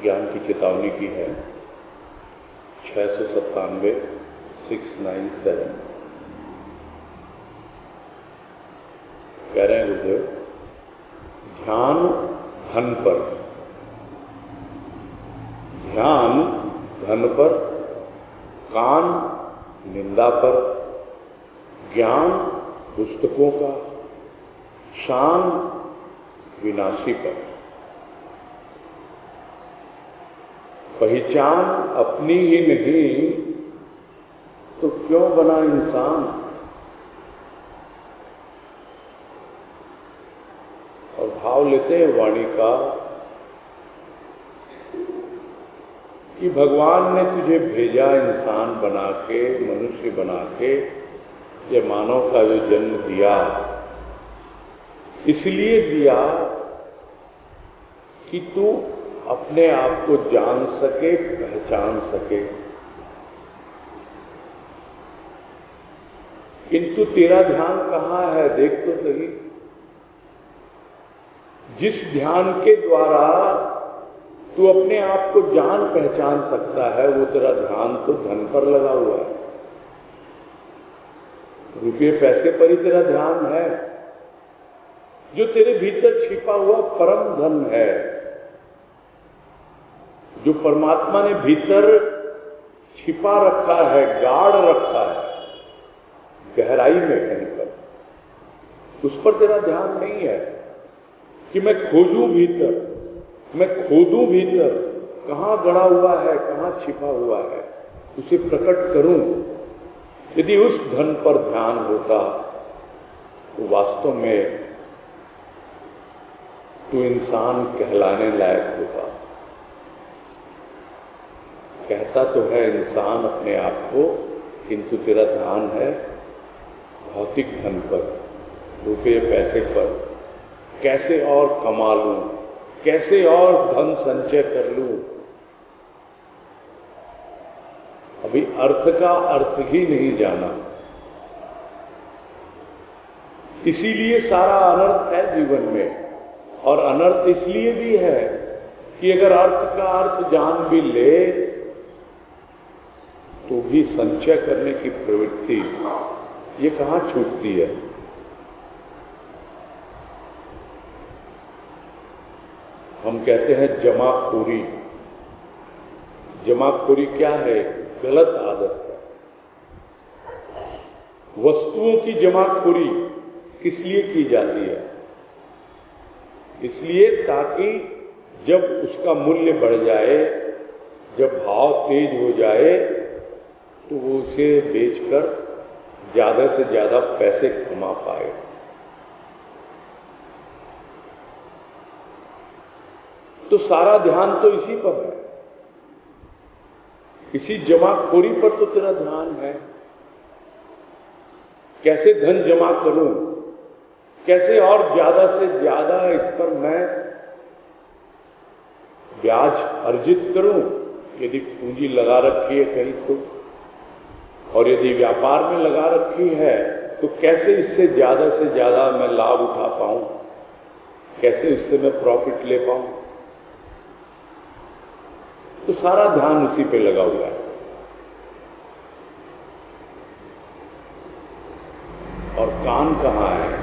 ज्ञान की चेतावनी की है 697 697। कह रहे हैं गुरुदेव, ध्यान धन पर, ध्यान धन पर, कान निंदा पर, ज्ञान पुस्तकों का, शान विनाशी पर। पहचान अपनी ही नहीं तो क्यों बना इंसान। और भाव लेते हैं वाणी का कि भगवान ने तुझे भेजा इंसान बना के, मनुष्य बना के, ये मानव का जो जन्म दिया, इसलिए दिया कि तू अपने आप को जान सके, पहचान सके। किंतु तेरा ध्यान कहाँ है, देख तो सही। जिस ध्यान के द्वारा तू अपने आप को जान पहचान सकता है, वो तेरा ध्यान तो धन पर लगा हुआ है। रुपये पैसे पर ही तेरा ध्यान है। जो तेरे भीतर छिपा हुआ परम धन है, जो परमात्मा ने भीतर छिपा रखा है, गाड़ रखा है गहराई में कहीं पर, उस पर तेरा ध्यान नहीं है कि मैं खोजूं भीतर, मैं खोदूं भीतर, कहां गड़ा हुआ है, कहां छिपा हुआ है, उसे प्रकट करूं। यदि उस धन पर ध्यान होता तो वास्तव में तो इंसान कहलाने लायक होता। कहता तो है इंसान अपने आप को, किंतु तेरा ध्यान है भौतिक धन पर, रुपये पैसे पर। कैसे और कमा लूं, कैसे और धन संचय कर लूं। अभी अर्थ का अर्थ ही नहीं जाना। इसीलिए सारा अनर्थ है जीवन में। और अनर्थ इसलिए भी है कि अगर अर्थ का अर्थ जान भी ले तो भी संचय करने की प्रवृत्ति ये कहां छूटती है। हम कहते हैं जमाखोरी। जमाखोरी क्या है? गलत आदत है। वस्तुओं की जमाखोरी किस लिए की जाती है? इसलिए ताकि जब उसका मूल्य बढ़ जाए, जब भाव तेज हो जाए, तो वो उसे बेचकर ज्यादा से ज्यादा पैसे कमा पाए। तो सारा ध्यान तो इसी पर है, इसी जमाखोरी पर तो तेरा ध्यान है। कैसे धन जमा करूं, कैसे और ज्यादा से ज्यादा इस पर मैं ब्याज अर्जित करूं। यदि पूंजी लगा रखी है कहीं तो, और यदि व्यापार में लगा रखी है तो कैसे इससे ज्यादा मैं लाभ उठा पाऊं, कैसे उससे मैं प्रॉफिट ले पाऊं। तो सारा ध्यान उसी पे लगा हुआ है। और कान कहां है?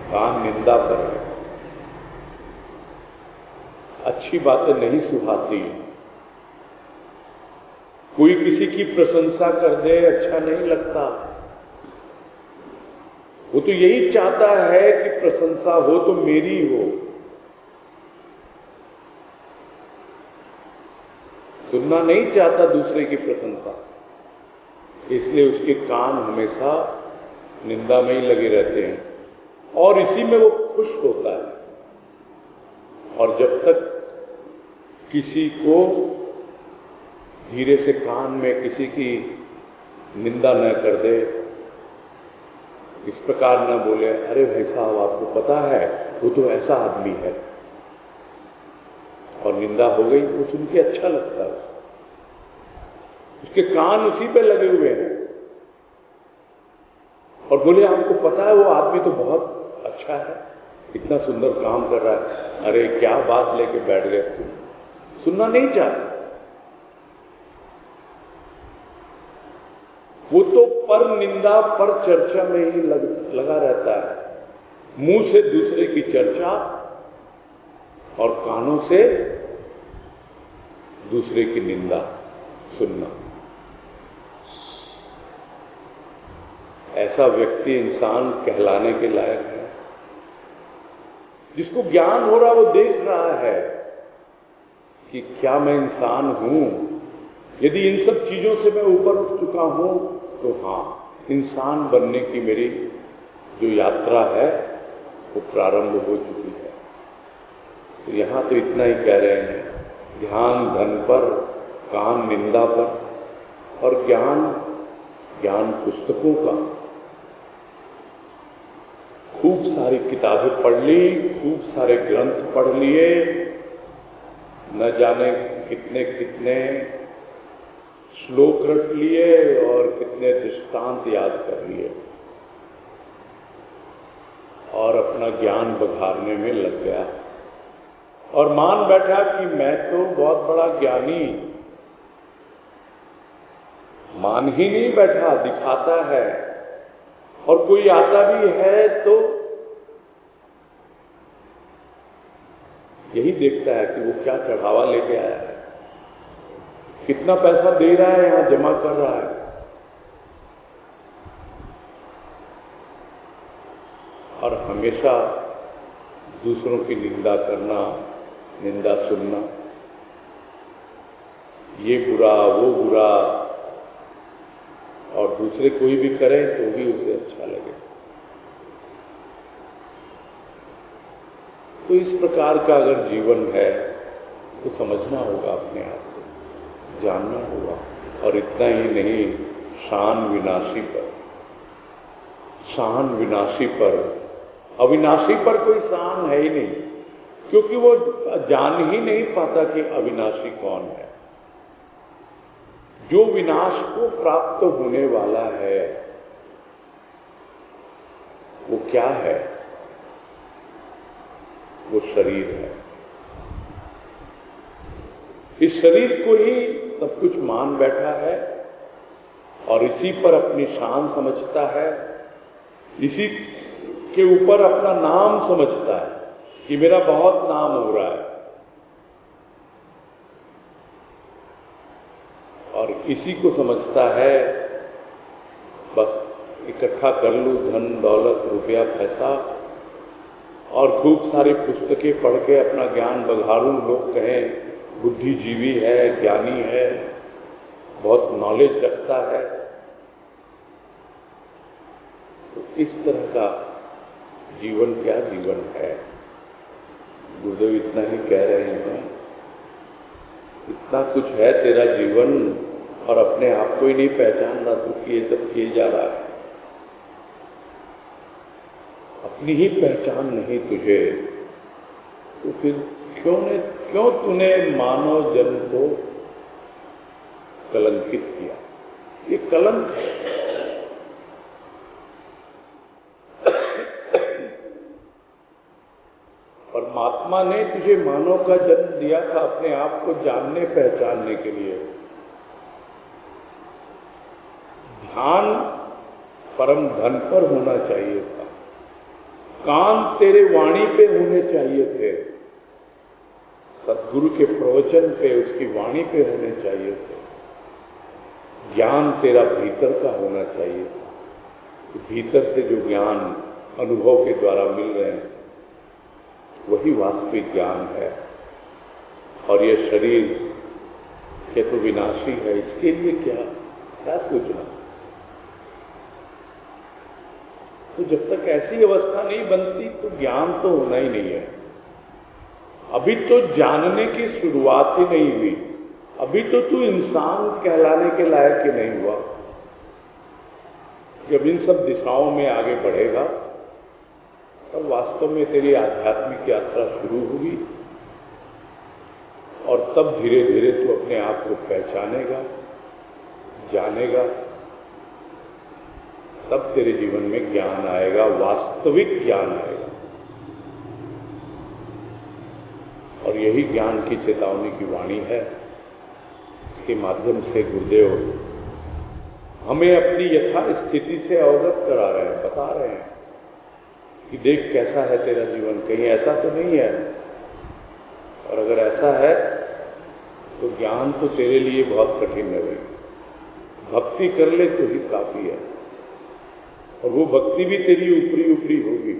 कान निंदा पर है। अच्छी बातें नहीं सुहाती। कोई किसी की प्रशंसा कर दे, अच्छा नहीं लगता। वो तो यही चाहता है कि प्रशंसा हो तो मेरी हो। सुनना नहीं चाहता दूसरे की प्रशंसा, इसलिए उसके कान हमेशा निंदा में ही लगे रहते हैं और इसी में वो खुश होता है। और जब तक किसी को धीरे से कान में किसी की निंदा न कर दे, इस प्रकार न बोले, अरे भाई साहब आपको पता है वो तो ऐसा आदमी है, और निंदा हो गई, वो सुन के अच्छा लगता है। उसके कान उसी पे लगे हुए हैं और बोले आपको पता है वो आदमी तो बहुत अच्छा है, इतना सुंदर काम कर रहा है। अरे क्या बात लेके बैठ गए तुम, सुनना नहीं चाहता। वो तो पर निंदा पर चर्चा में ही लगा रहता है। मुंह से दूसरे की चर्चा और कानों से दूसरे की निंदा सुनना। ऐसा व्यक्ति इंसान कहलाने के लायक है। जिसको ज्ञान हो रहा वो देख रहा है कि क्या मैं इंसान हूं। यदि इन सब चीजों से मैं ऊपर उठ चुका हूं तो हां, इंसान बनने की मेरी जो यात्रा है वो प्रारंभ हो चुकी है। तो यहां तो इतना ही कह रहे हैं, ध्यान धन पर, कान निंदा पर, और ज्ञान ज्ञान पुस्तकों का। खूब सारी किताबें पढ़ ली, खूब सारे ग्रंथ पढ़ लिए, न जाने कितने कितने श्लोक रट लिए और कितने दृष्टांत याद कर लिए, और अपना ज्ञान बघारने में लग गया और मान बैठा कि मैं तो बहुत बड़ा ज्ञानी। मान ही नहीं बैठा, दिखाता है। और कोई आता भी है तो यही देखता है कि वो क्या चढ़ावा लेके आया है, कितना पैसा दे रहा है, यहां जमा कर रहा है। और हमेशा दूसरों की निंदा करना, निंदा सुनना, ये बुरा वो बुरा, और दूसरे कोई भी करे तो भी उसे अच्छा लगे। तो इस प्रकार का अगर जीवन है तो समझना होगा, अपने आप को जानना होगा। और इतना ही नहीं, शान विनाशी पर, शान विनाशी पर, अविनाशी पर कोई शान है ही नहीं, क्योंकि वो जान ही नहीं पाता कि अविनाशी कौन है। जो विनाश को प्राप्त होने वाला है वो क्या है? वो शरीर है। इस शरीर को ही सब कुछ मान बैठा है और इसी पर अपनी शान समझता है, इसी के ऊपर अपना नाम समझता है कि मेरा बहुत नाम हो रहा है, और इसी को समझता है बस इकट्ठा कर लूं धन दौलत रुपया पैसा और खूब सारी पुस्तकें पढ़ के अपना ज्ञान बघारूं, लोग कहें बुद्धिजीवी है, ज्ञानी है, बहुत नॉलेज रखता है। तो इस तरह का जीवन क्या जीवन है? गुरुदेव इतना ही कह रहे हैं, इतना कुछ है तेरा जीवन और अपने आप को ही नहीं पहचान रहा, तो ये सब किए जा रहा है। अपनी ही पहचान नहीं तुझे, तो फिर क्यों तूने मानव जन्म को कलंकित किया? ये कलंक है। परमात्मा ने तुझे मानव का जन्म दिया था अपने आप को जानने पहचानने के लिए। ध्यान परम धन पर होना चाहिए था, कान तेरे वाणी पे होने चाहिए थे, सद्गुरु के प्रवचन पे, उसकी वाणी पे होने चाहिए थे। ज्ञान तेरा भीतर का होना चाहिए था। भीतर से जो ज्ञान अनुभव के द्वारा मिल रहे हैं वही वास्तविक ज्ञान है। और ये शरीर ये तो विनाशी है, इसके लिए क्या सोचना? तो जब तक ऐसी अवस्था नहीं बनती तो ज्ञान तो होना ही नहीं है। अभी तो जानने की शुरुआत ही नहीं हुई, अभी तो तू इंसान कहलाने के लायक ही नहीं हुआ। जब इन सब दिशाओं में आगे बढ़ेगा तब वास्तव में तेरी आध्यात्मिक यात्रा शुरू होगी, और तब धीरे धीरे तू अपने आप को पहचानेगा, जानेगा, तब तेरे जीवन में ज्ञान आएगा, वास्तविक ज्ञान आएगा। और यही ज्ञान की चेतावनी की वाणी है। इसके माध्यम से गुरुदेव हमें अपनी यथा स्थिति से अवगत करा रहे हैं, बता रहे हैं कि देख कैसा है तेरा जीवन, कहीं ऐसा तो नहीं है, और अगर ऐसा है तो ज्ञान तो तेरे लिए बहुत कठिन है भाई, भक्ति कर ले तो ही काफी है, और वो भक्ति भी तेरी ऊपरी ऊपरी होगी,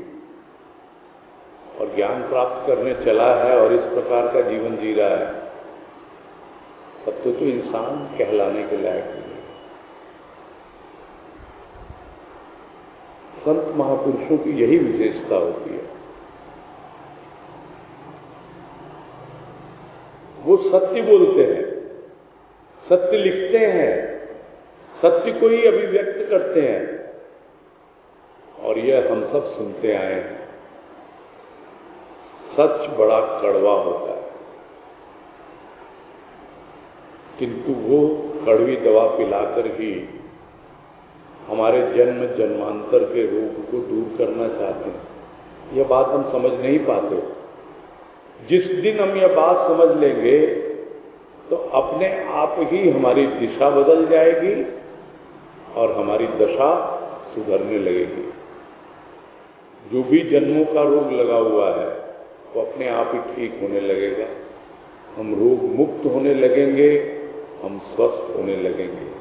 और ज्ञान प्राप्त करने चला है और इस प्रकार का जीवन जी रहा है, तब तो इंसान कहलाने के लायक नहीं। संत महापुरुषों की यही विशेषता होती है, वो सत्य बोलते हैं, सत्य लिखते हैं, सत्य को ही अभिव्यक्त करते हैं, और यह हम सब सुनते आए हैं। सच बड़ा कड़वा होता है, किंतु वो कड़वी दवा पिलाकर ही हमारे जन्म जन्मांतर के रोग को दूर करना चाहते हैं। यह बात हम समझ नहीं पाते। जिस दिन हम यह बात समझ लेंगे तो अपने आप ही हमारी दिशा बदल जाएगी और हमारी दशा सुधरने लगेगी। जो भी जन्मों का रोग लगा हुआ है वो अपने आप ही ठीक होने लगेगा, हम रोग मुक्त होने लगेंगे, हम स्वस्थ होने लगेंगे।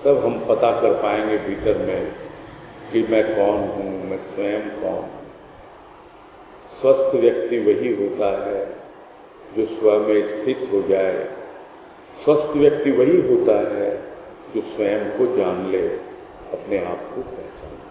तब हम पता कर पाएंगे भीतर में कि मैं कौन हूँ, मैं स्वयं कौन हूँ। स्वस्थ व्यक्ति वही होता है जो स्वयं में स्थित हो जाए, स्वस्थ व्यक्ति वही होता है जो स्वयं को जान ले, अपने आप को पहचाने।